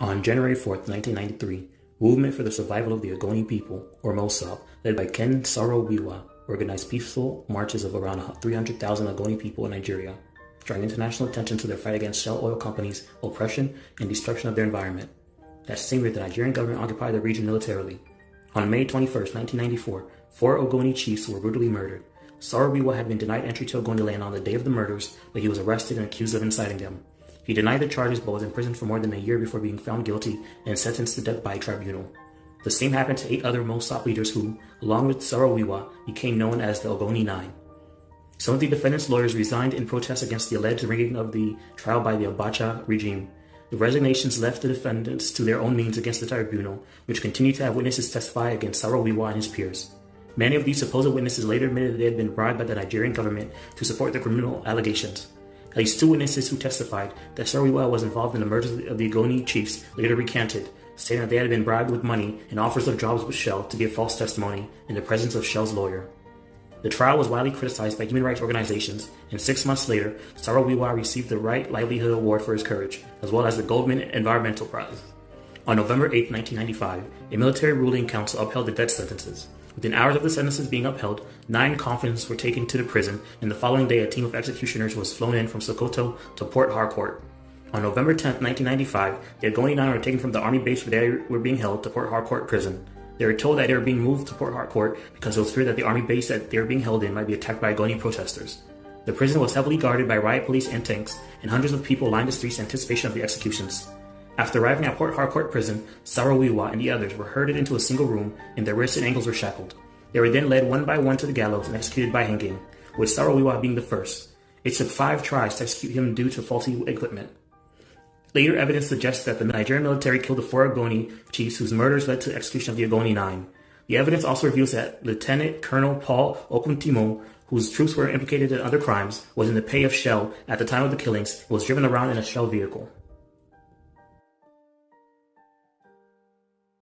On January 4th, 1993, Movement for the Survival of the Ogoni People, or MOSOP, led by Ken Saro-Wiwa, organized peaceful marches of around 300,000 Ogoni people in Nigeria, drawing international attention to their fight against Shell oil companies' oppression and destruction of their environment. That same year, the Nigerian government occupied the region militarily. On May 21st, 1994, 4 Ogoni chiefs were brutally murdered. Saro-Wiwa had been denied entry to Ogoni land on the day of the murders, but he was arrested and accused of inciting them. He denied the charges but was imprisoned for more than a year before being found guilty and sentenced to death by a tribunal. The same happened to 8 other MOSOP leaders who, along with Saro-Wiwa, became known as the Ogoni Nine. Some of the defendants' lawyers resigned in protest against the alleged rigging of the trial by the Abacha regime. The resignations left the defendants to their own means against the tribunal, which continued to have witnesses testify against Saro-Wiwa and his peers. Many of these supposed witnesses later admitted they had been bribed by the Nigerian government to support the criminal allegations. At least 2 witnesses who testified that Saro-Wiwa was involved in the murders of the Ogoni chiefs later recanted, stating that they had been bribed with money and offers of jobs with Shell to give false testimony in the presence of Shell's lawyer. The trial was widely criticized by human rights organizations, and 6 months later, Saro-Wiwa received the Right Livelihood Award for his courage, as well as the Goldman Environmental Prize. On November 8, 1995, a military ruling council upheld the death sentences. Within hours of the sentences being upheld, 9 coffins were taken to the prison, and the following day a team of executioners was flown in from Sokoto to Port Harcourt. On November 10, 1995, the Ogoni Nine were taken from the army base where they were being held to Port Harcourt prison. They were told that they were being moved to Port Harcourt because it was feared that the army base that they were being held in might be attacked by Ogoni protesters. The prison was heavily guarded by riot police and tanks, and hundreds of people lined the streets in anticipation of the executions. After arriving at Port Harcourt prison, Saro-Wiwa and the others were herded into a single room, and their wrists and ankles were shackled. They were then led one by one to the gallows and executed by hanging, with Saro-Wiwa being the first. It took 5 tries to execute him due to faulty equipment. Later evidence suggests that the Nigerian military killed the 4 Ogoni chiefs whose murders led to the execution of the Ogoni Nine. The evidence also reveals that Lieutenant Colonel Paul Okuntimo, whose troops were implicated in other crimes, was in the pay of Shell at the time of the killings and was driven around in a Shell vehicle.